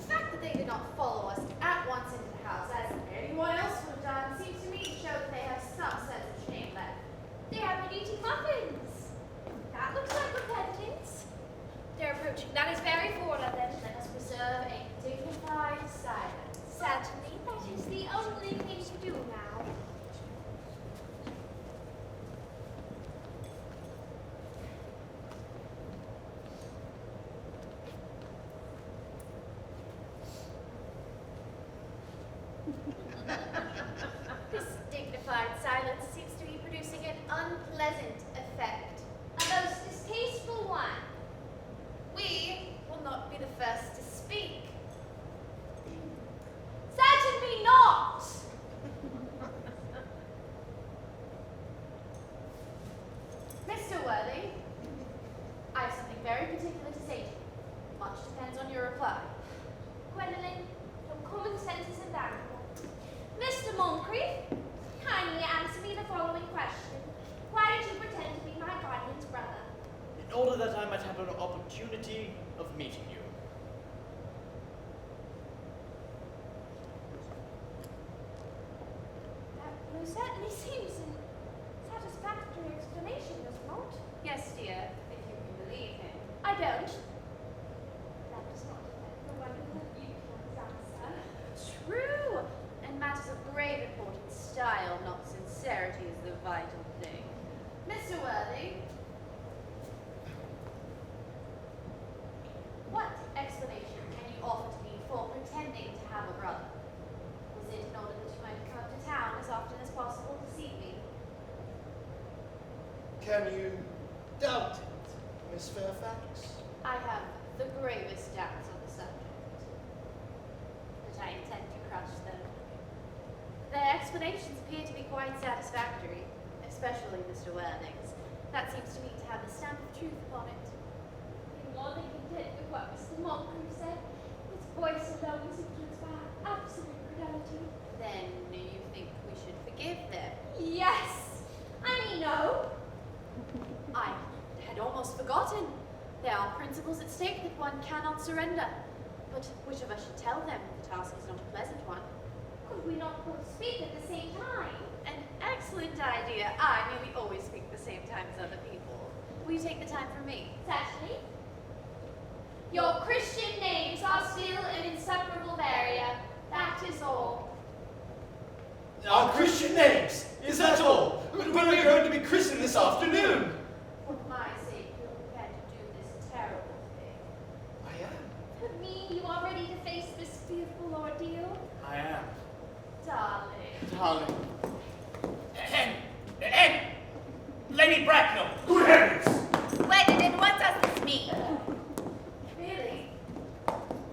fact that they did not follow us at once into the house, as anyone else would have done, seems to me to show that they have some sense of shame left. They have been eating muffins. That looks like repentance. They're approaching. That is very forward of them. Let us preserve a dignified silence. Certainly, that is the only thing to do now. This dignified silence seems to be producing an unpleasant effect. A most distasteful one. We will not be the first to speak. Certainly not! Mr. Worthing, I have something very particular to say to you. Much depends on your reply. Gwendolyn, your common sense is invaluable. Mr. Moncrief, kindly answer me the following question. Why did you pretend to be my guardian's brother? In order that I might have an opportunity of meeting you. That most certainly seems an satisfactory explanation, does it not? Yes, dear, if you can believe him. I don't. That does not affect the wonderful beauty of his answer. True. And matters of grave importance, style, not sincerity, is the vital thing. Mr. Worthing, what explanation can you offer to me for pretending to have a brother? Was it in order that you might come up to town as often as possible to see me? Can you doubt it, Miss Fairfax? I have the gravest doubts on the subject, but I intend to crush them. Their explanations appear to be quite satisfactory, especially Mr. Worthing's. That seems to me to have the stamp of truth upon it. I'm more than content with what Mr. Moncrief said. His voice alone is influenced by absolute fidelity. Then you think we should forgive them? Yes! I mean, no. I had almost forgotten. There are principles at stake that one cannot surrender. But which of us should tell them? The task is not a pleasant one. Could we not both speak at the same time? An excellent idea. I nearly always speak at the same time as other people. Will you take the time for me? Certainly. Your Christian names are still an inseparable barrier. That is all. Our Christian names, is that all? When are we going to be christened this afternoon? For my sake, you're prepared to do this terrible thing. I am. For me, you are ready to face this fearful ordeal? I am. Darling. Darling. Lady Bracknell! Good heavens! Wait, then what does this mean? Really?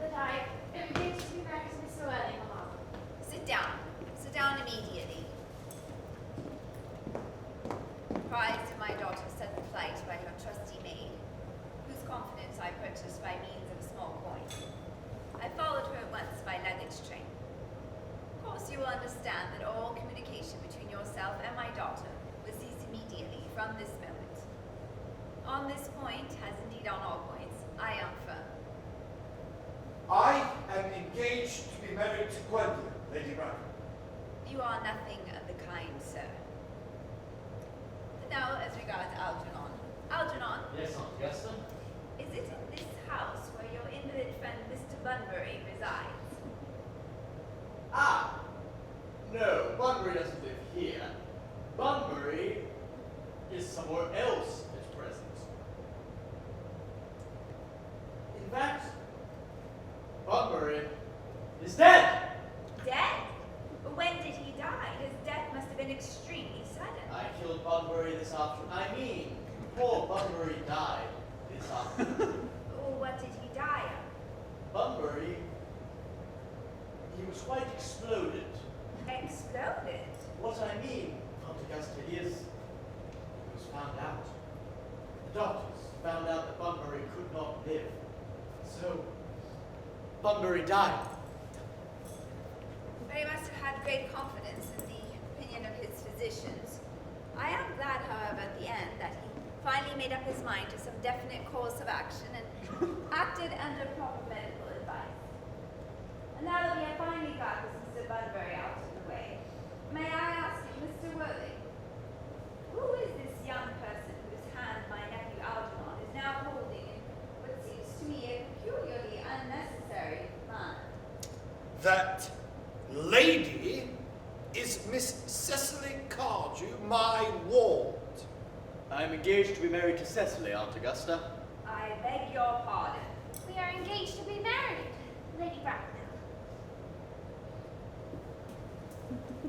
That I am engaged to be married to Mr. Worthing, Mamma. Sit down. Sit down immediately. Apprised of my daughter's sudden flight by your trusty maid, whose confidence I purchased by means of a small coin, I followed her at once by luggage train. Of course, you will understand that all communication between yourself and my daughter will cease immediately from this moment. On this point, as indeed on all points, I am firm. I am engaged to be married to Gwendolyn, Lady Bracknell. You are nothing of the kind, sir. But now, as regards Algernon. Algernon, Yes, Aunt Augusta? is it in this house where your invalid friend Mr. Bunbury resides? Ah! No, Bunbury doesn't live here. Bunbury is somewhere else at present. In fact, Bunbury is dead! Dead? But when did he die? His death must have been extremely sudden. I killed Bunbury this afternoon. I mean, poor Bunbury died this afternoon. Oh, what did he die of? Bunbury, he was quite exploded. Exploded? What I mean, Aunt Augusta, is he was found out. The doctors found out that Bunbury could not live. So, Bunbury died. But he must have had great confidence in the opinion of his physicians. I am glad, however, at the end that he made up his mind to some definite course of action and acted under proper medical advice. And now that we have finally got this Mr. Bunbury out of the way, may I ask you, Mr. Worthing, who is this young person whose hand my nephew Algernon is now holding in what seems to me a peculiarly unnecessary manner? That lady is Miss Cecily Cardew, my ward. I am engaged to be married to Cecily, Aunt Augusta. I beg your pardon. We are engaged to be married, Lady Bracknell.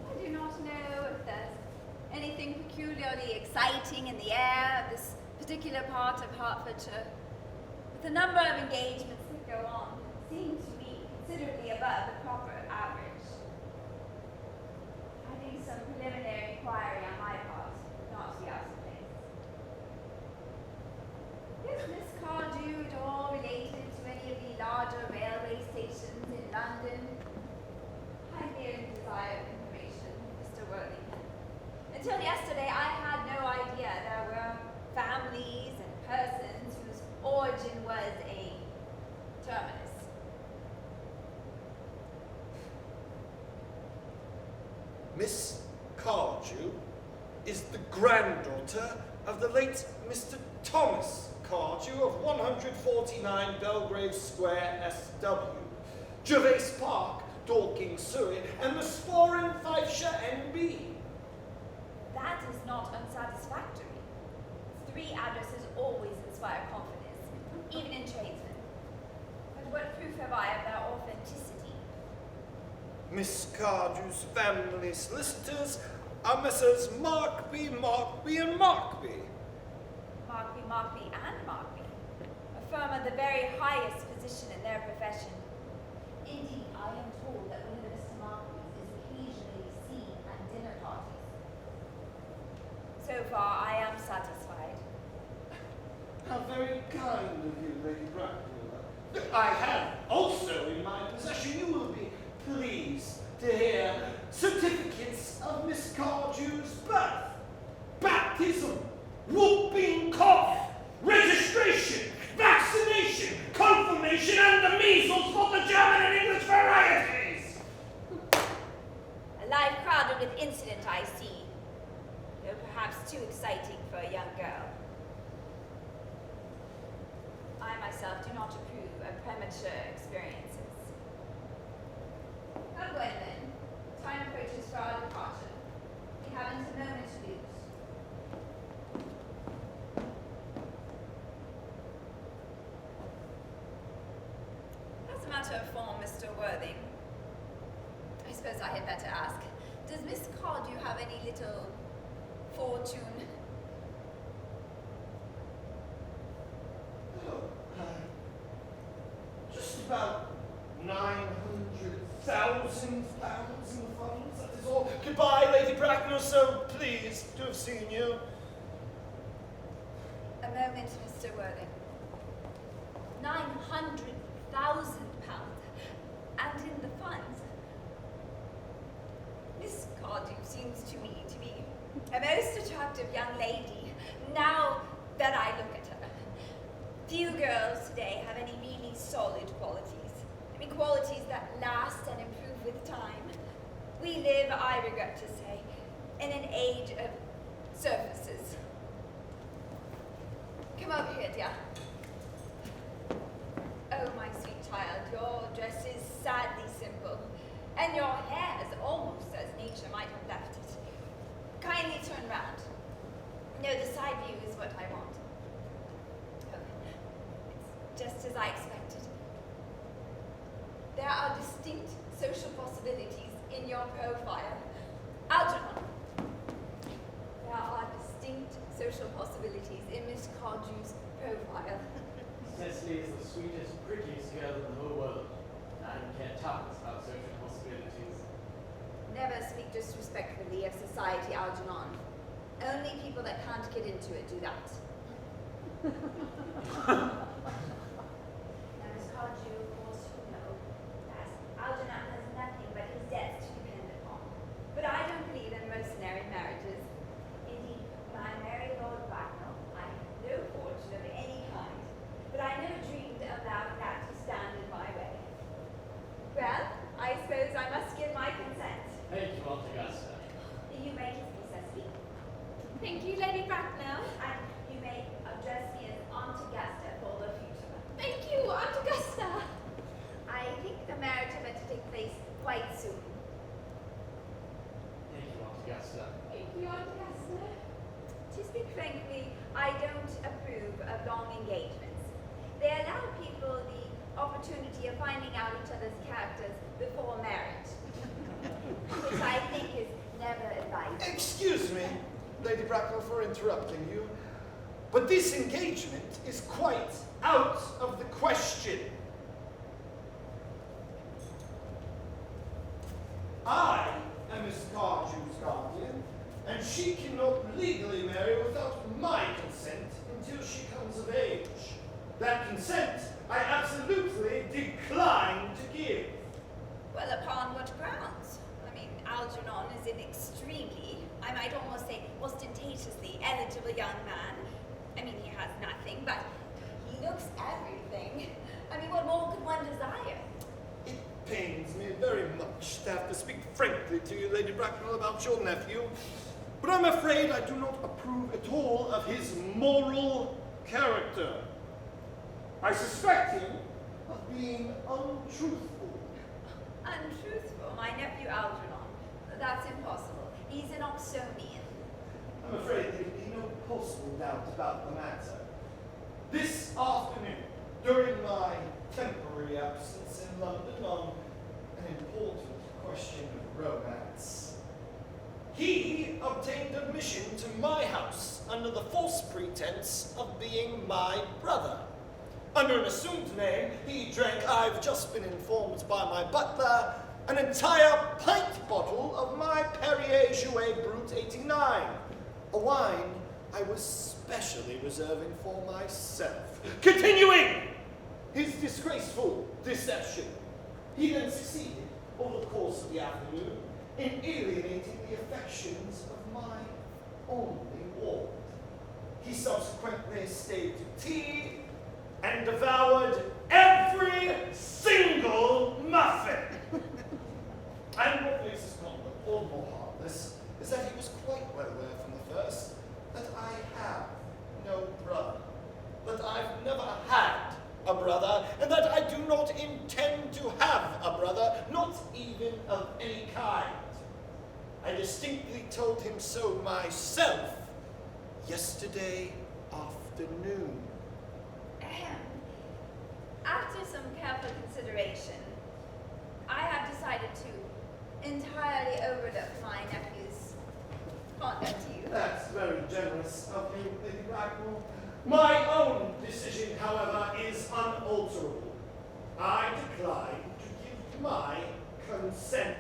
I do not know if there's anything peculiarly exciting in the air of this particular part of Hertfordshire, but the number of engagements that go on seem to me considerably above the proper average. I think some preliminary inquiry on my part would not be out of place. Is Miss Cardew at all related to any of the larger railway stations in London? I merely desire information, Mr. Worthing. Until yesterday, I had no idea there were families and persons whose origin was a terminus. Miss Cardew is the granddaughter of the late Mr. Thomas Cardew of 149 Belgrave Square, SW, Gervase Park, Dorking, Surrey, and the Spore in Fifeshire, NB. That is not unsatisfactory. 3 addresses always inspire confidence, even in tradesmen. But what proof have I of their authenticity? Miss Cardew's family solicitors are Messrs. Markby, and Markby. Markby, and Markby. A firm of the very highest position in their profession. Indeed, I am told that one of Mr. Markby's is occasionally seen at dinner parties. So far, I am satisfied. How very kind of you, Lady Bracknell. I have also in my possession, you will be pleased to hear, certificates of Miss Cardew's birth, baptism, whooping cough, registration, vaccination, confirmation, and the measles for the German and English varieties. A life crowded with incident, I see, though perhaps too exciting for a young girl. I myself do not approve of premature experiences. Now, Gwendolyn, time approaches for our departure. We haven't a moment to lose. As a matter of form, Mr. Worthing, I suppose I had better ask, does Miss Cardew have any little fortune? Just about 900,000 pounds in the funds, that is all. Goodbye, Lady Bracknell, so pleased to have seen you. A moment, Mr. Worthing. 900,000 pounds, and in the funds. Miss Cardew seems to me to be a most attractive young lady, now that I look at her. Few girls today have any really solid qualities. I mean, qualities that last and improve with time. We live, I regret to say, in an age of surfaces. Come over here, dear. Oh, my sweet child, your dress is sadly simple, and your hair is almost as nature might have left it. Kindly turn round. No, the side view is what I want. Oh, it's just as I expected. There are distinct social possibilities in your profile. Algernon. There are distinct social possibilities in Miss Cardew's profile. Cecily is the sweetest, prettiest girl in the whole world. I don't care tuppence about social possibilities. Never speak disrespectfully of society, Algernon. Only people that can't get into it do that. Now, Miss Cardew, of course, you know that Algernon has nothing but his debts to depend upon. But I don't believe in mercenary marriages. Indeed, when I marry Lord Bracknell, I have no I don't approve of long engagements. They allow people the opportunity of finding out each other's characters before marriage, which I think is never advisable. Excuse me, Lady Bracknell, for interrupting you, but this engagement is quite out of the question. I am Miss Cardew's guardian, and she cannot legally marry without my consent until she comes of age. That consent I absolutely decline to give. Well, upon what grounds? I mean, Algernon is an extremely, I might almost say ostentatiously eligible young man. I mean, he has nothing, but he looks everything. I mean, what more could one desire? It pains me very much to have to speak frankly to you, Lady Bracknell, about your nephew, but I'm afraid I do not approve at all of his moral character. I suspect him of being untruthful. Untruthful, my nephew Algernon. That's impossible. He's an Oxonian. I'm afraid there can be no possible doubt about the matter. This afternoon, during my temporary absence in London on an important question of romance, he obtained admission to my house under the false pretense of being my brother. Under an assumed name, he drank, I've just been informed by my butler, an entire pint bottle of my Perrier Jouet Brut 89, a wine I was specially reserving for myself. Continuing his disgraceful deception, he then succeeded, over the course of the afternoon, in alienating the affections of my only ward. He subsequently stayed to tea and devoured every single muffin. And what makes his conduct all the more heartless is that he was quite well aware from the first that I have no brother, that I've never had a brother, and that I do not intend to have a brother, not even of any kind. I distinctly told him so myself yesterday afternoon. After some careful consideration, I have decided to entirely overlook my nephew's conduct to you. That's very generous of you, Lady Bracknell. My own decision, however, is unalterable. I decline to give my consent.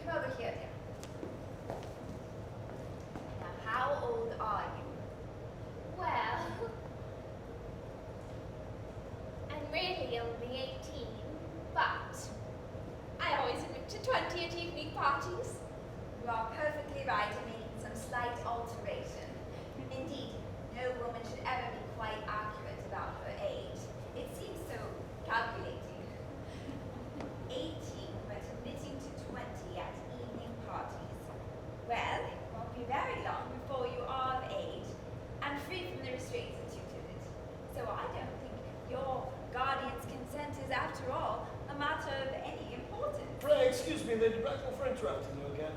Come over here, dear. Now, how old are you? Well, I'm really only 18, but I always admit to 20 at evening parties. You are perfectly right in making some slight alteration. Indeed, no woman should ever be quite accurate about her age. It seems so calculating. 18, but admitting to 20 at evening parties. Well, it won't be very long before you are of age and free from the restraints of tutelage. So I don't think your guardian's consent is, after all, a matter of any importance. Pray excuse me, Lady Bracknell, for interrupting you again,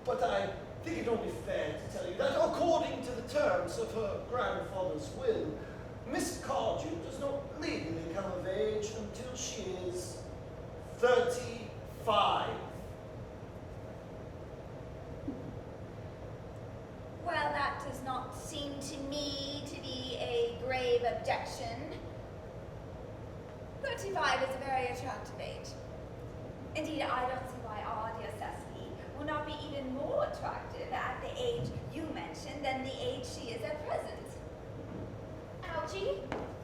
but I think it only fair to tell you that according to the terms of her grandfather's will, Miss Cardew does not legally come of age until she is 35. Well, that does not seem to me to be a grave objection. 35 is a very attractive age. Indeed, I don't see why our dear Cecily will not be even more attractive at the age you mentioned than the age she is at present. Algie,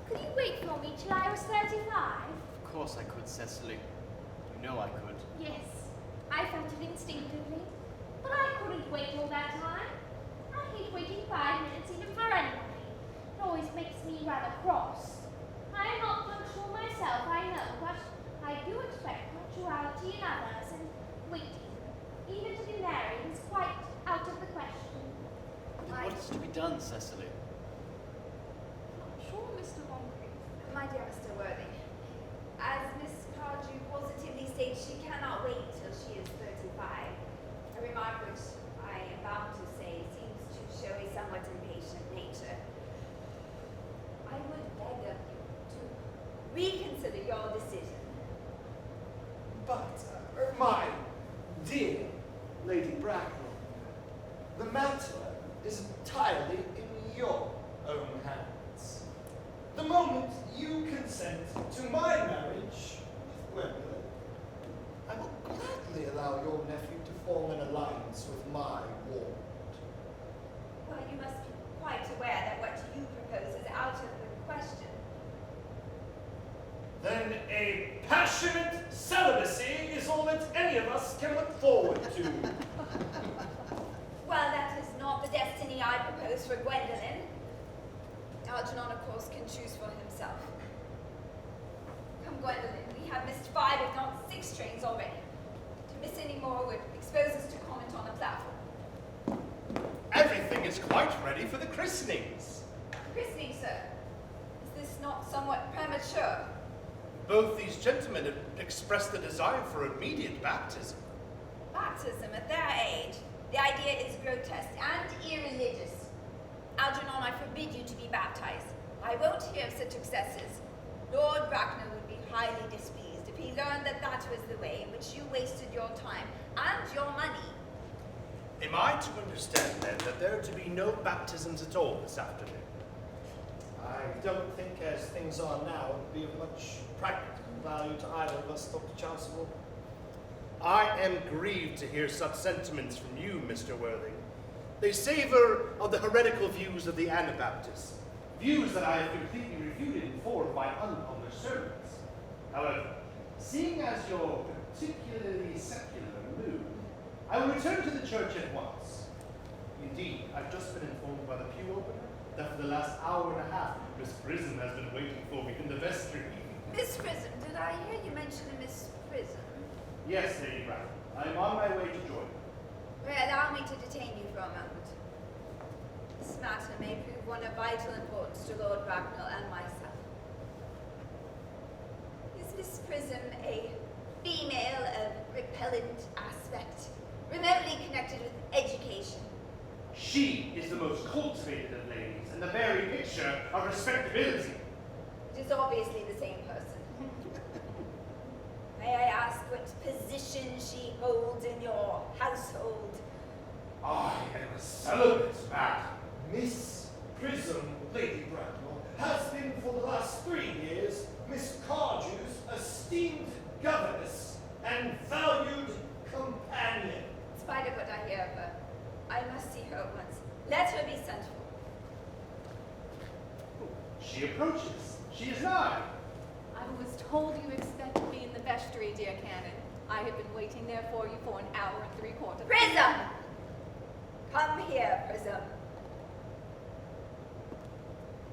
could you wait for me till I was 35? Of course I could, Cecily. You know I could. Yes, I felt it instinctively, but I couldn't wait all that time. I hate waiting 5 minutes even for anybody. It always makes me rather cross. I am not punctual myself, I know, but I do expect punctuality in others, and waiting, even to be married, is quite out of the question. Then what is to be done, Cecily? Not sure, Mr. Moncrief. My dear Mr. Worthing, as Miss Cardew positively states she cannot wait till she is 35, a remark which I am bound to say seems to show a somewhat impatient nature. your decision. But, my dear Lady Bracknell, the matter is entirely in your own hands. The moment you consent to my marriage with Gwendolyn, I will gladly allow your nephew to form an alliance with my ward. Well, you must be quite aware that what you propose is out of the question. Then a passionate celibacy is all that any of us can look forward to. Well, that is not the destiny I propose for Gwendolyn. Algernon, of course, can choose for himself. Come, Gwendolyn, we have missed 5, if not 6 trains already. To miss any more would expose us to comment on the platform. Everything is quite ready for the christenings. Christening, sir. Is this not somewhat premature? Both these gentlemen have expressed the desire for immediate baptism. Baptism at their age? The idea is grotesque and irreligious. Algernon, I forbid you to be baptized. I won't hear of such excesses. Lord Bracknell would be highly displeased if he learned that that was the way in which you wasted your time and your money. Am I to understand, then, that there are to be no baptisms at all this afternoon? I don't think, as things are now, it would be of much practical value to either of us, Dr. Chancellor. I am grieved to hear such sentiments from you, Mr. Worthing. They savor of the heretical views of the Anabaptists, views that I have completely refuted in 4 of my unpublished sermons. However, seeing as your particularly secular mood, I will return to the church at once. Indeed, I've just been informed by the pew opener that for the last hour and a half, Miss Prism has been waiting for me in the vestry. Miss Prism, did I hear you mention a Miss Prism? Yes, Lady Brown. I am on my way to join you. Well, allow me to detain you for a moment. This matter may prove one of vital importance to Lord Bracknell and myself. Is Miss Prism a female of repellent aspect, remotely connected with education? She is the most cultivated of ladies, and the very picture of respectability. It is obviously the same person. May I ask what position she holds in your household? I am a celibate man. Miss Prism, Lady Bracknell, has been for the last 3 years Miss Cardew's esteemed governess and valued companion. In spite of what I hear of her, I must see her at once. Let her be sent for. She approaches. She is nigh. I was told you expect to be in the vestry, dear Canon. I have been waiting there for you for an hour and 3/4. Prism! Come here, Prism.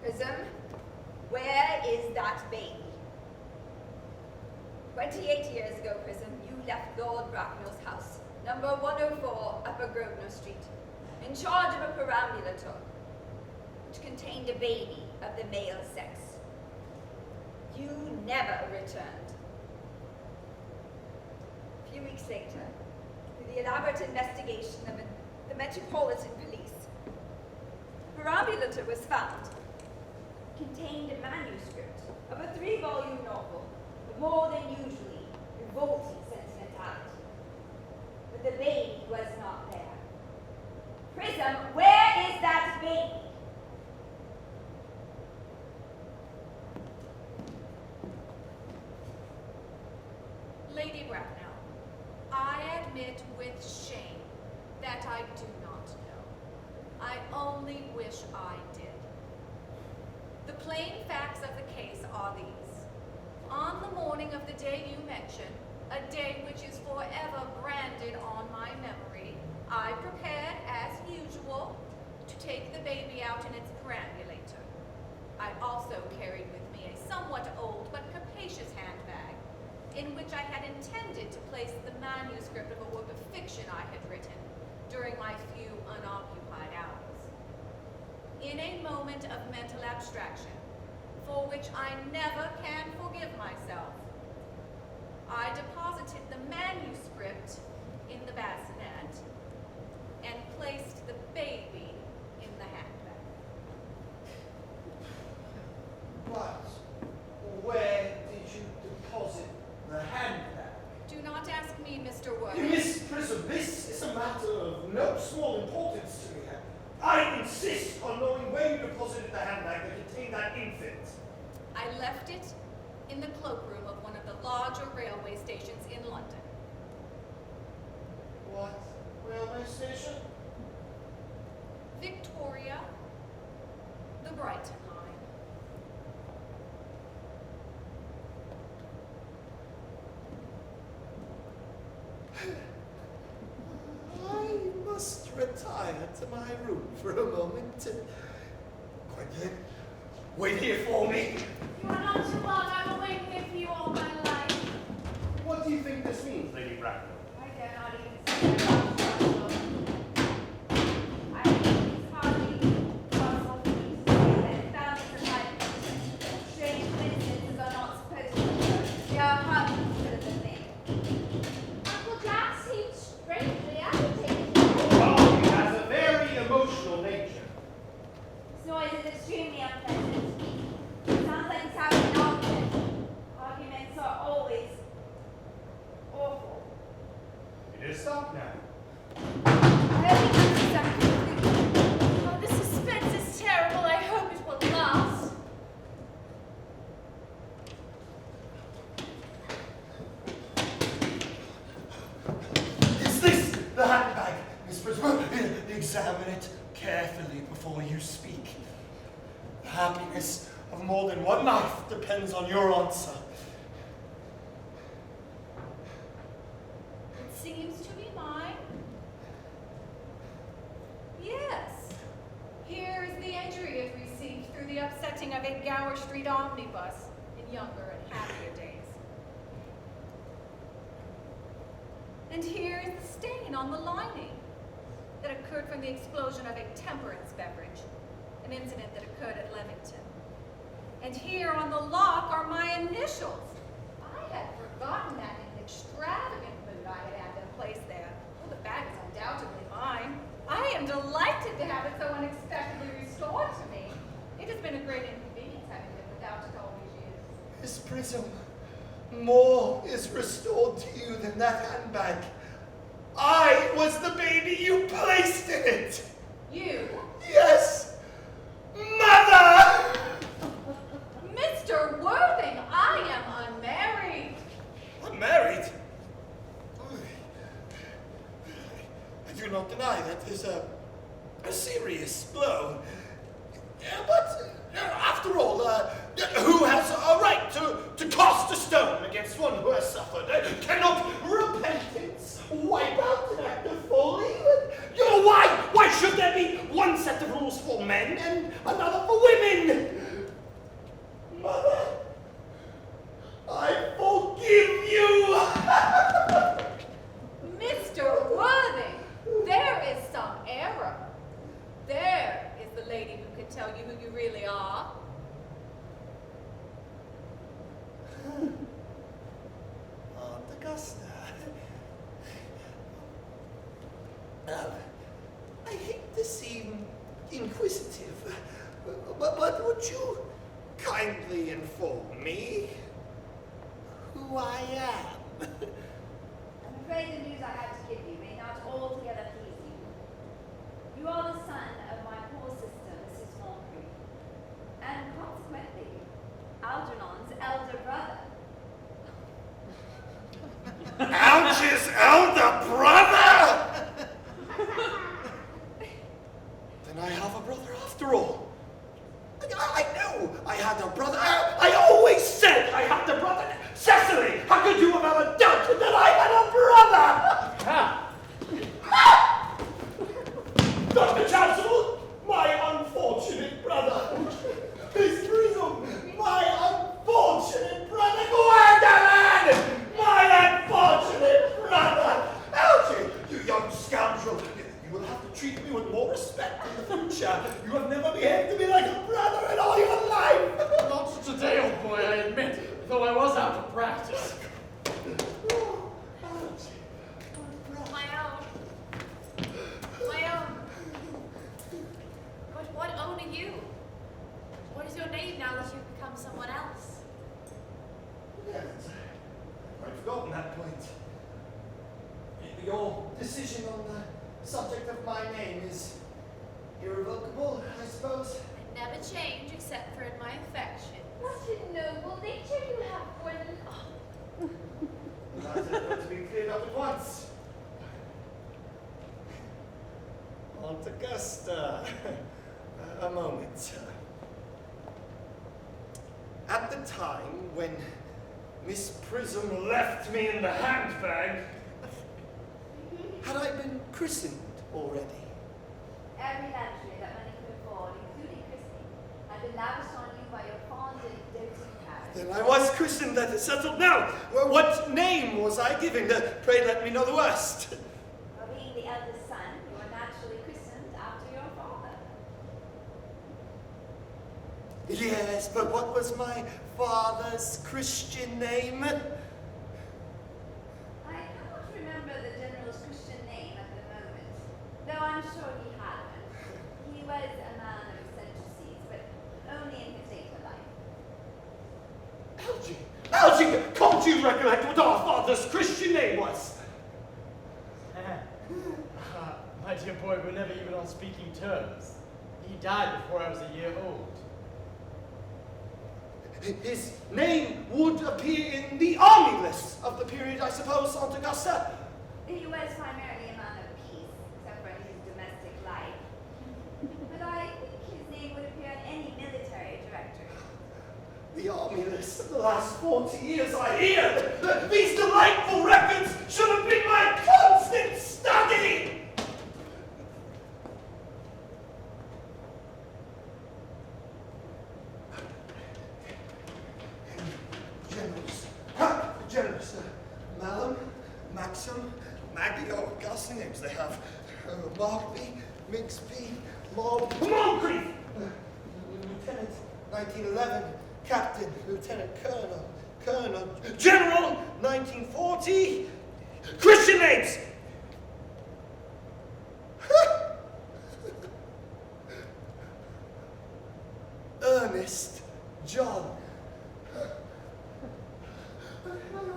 Prism, where is that baby? 28 years ago, Prism, you left Lord Bracknell's house, number 104, Upper Grosvenor Street, in charge of a perambulator, which contained a baby of the male sex. You never returned. A few weeks later, through the elaborate investigation of the Metropolitan Police, the perambulator was found. It contained a manuscript of a 3-volume novel with more than usually revolting sentimentality. But the baby was not there. Prism, where is that baby? Lady Bracknell, I admit with shame that I do not know. I only wish I did. The plain facts of the case are these. On the morning of the day you mention, a day which is forever branded on my memory, I prepared, as usual, to take the baby out in its perambulator. I also carried with me a somewhat old but capacious handbag, in which I had intended to place the manuscript of a work of fiction I had written during my few unoccupied hours. In a moment of mental abstraction, for which I never can forgive myself, I deposited the manuscript in the bassinet and placed the baby in the handbag. But where did you left it in the cloakroom of one of the larger railway stations in London. What railway station? Victoria, the Brighton line. I must retire to my room for a moment. Gwendolyn, wait here for me. You are not too long. I will wait here for you all my life. What do you think this means, Lady Bracknell? I dare not even say I think it's hardly possible for me to say that founders of my strange coincidences are not supposed to occur. They are hardly considered a thing. Uncle Jack seems strangely agitated. Oh, he has a very emotional nature. This noise is extremely unpleasant. It sounds like he's having an argument. Arguments are always awful. It is stopped now. I hope he comes to some conclusion. Oh, the suspense is terrible. I hope it will last. Is this the handbag, Miss Brisbane? Examine it carefully before you speak. The happiness of more than one life depends on your answer. It seems to be mine. Yes. Here is the injury it received through the upsetting of a Gower Street omnibus in younger and happier days. And here is the stain on the lining that occurred from the explosion of a temperance beverage, an incident that occurred at Leamington. And here on the lock are my initials. I had forgotten that in the extravagant mood I had them placed there. Well, the bag is undoubtedly mine. I am delighted to have it so unexpectedly restored to me. It has been a great inconvenience having been without it all these years. Miss Prism, more is restored to you than that handbag. I was the baby you placed in it. You, Yes, Mother! Mr. Worthing, I am unmarried. Unmarried? I do not deny that is a serious blow. But after all, who has a right to cast a stone against one who has suffered? Cannot repentance wipe out an act of folly? You know, why should there be one set of rules for men and another for women? Mother, I forgive you! Mr. Worthing, there is some error. There is the lady who can tell you who you really are. Aunt Augusta. I hate to seem inquisitive, but would you kindly inform me who I am? I'm afraid the news I have to give you may not altogether please you. You are the son of my poor sister, Mrs. Mulberry, and consequently, Algernon's elder brother. Algy's elder brother? Then I have a brother after all. I knew I had a brother. I always said I had a brother. Cecily, how could you have ever doubted that I had a brother? Dr. Chancellor, my unfortunate brother. Miss Prism, my unfortunate brother. Gwendolyn, my unfortunate brother. Algy, you young scoundrel. You will have to treat me with more respect in the future. You have never behaved to me like a brother in all your life. Not today, old boy, I admit, though I was out of practice. Oh, Algy, my brother. My own. My own. But what own are you? What is your name now that you've become someone else? Yes, I've forgotten that point. Your decision on the subject of my name is irrevocable, I suppose. I never change except for in my affection. No, What a noble nature you have, Gordon. Oh, That is going to be cleared up at once. Aunt Augusta, a moment. At the time when Miss Prism left me in the handbag, had I been christened already? Every luxury that money could afford, including christening, had been lavished on you by your fond and doting parents. Then I was christened, that is settled now. Well, what name was I given? Pray let me know the worst. For being the eldest son, you were naturally christened after your father. Yes, but what was my father's Christian name? I cannot remember the general's Christian name at the moment, though I'm sure he had one. He was a man of eccentricities, but only in his later life. Algy, can't you recollect what our father's Christian name was? My dear boy, we're never even on speaking terms. He died before I was a year old. His name would appear in the army list of the period, I suppose, Aunt Augusta. He was primarily a man of peace, except for in his domestic life. But I think his name would appear in any military directory. The army list of the last 40 years, I hear that these delightful records should have been my constant study. Generals, Malum, Maxim, Maggie, oh, ghastly names they have. Markby, Migsby, Moncrief, Lieutenant, 1911, Captain, Lieutenant Colonel, General, 1940, Christian names! Earnest, John. I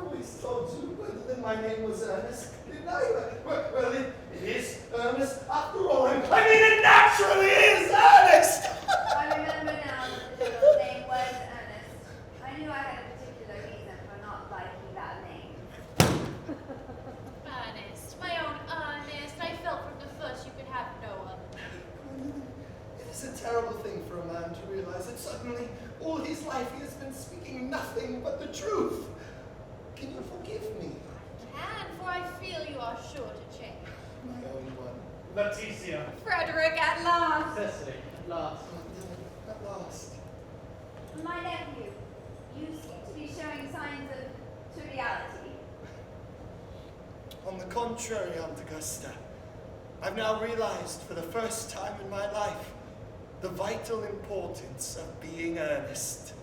always told you that my name was Earnest, didn't I? Well, it is Earnest after all. I mean, it naturally is Earnest! I remember now that the general's name was Ernest. I knew I had a particular reason for not liking that name. Ernest, my own Ernest. I felt from the first you could have no other. It is a terrible thing for a man to realize that suddenly, all his life, he has been speaking nothing but the truth. Can you forgive me? Can, for I feel you are sure to change. My own one. Leticia. Frederick, at last. Cecily, at last. At last. My nephew, you seem to be showing signs of triviality. On the contrary, Aunt Augusta, I've now realized for the first time in my life the vital importance of being earnest.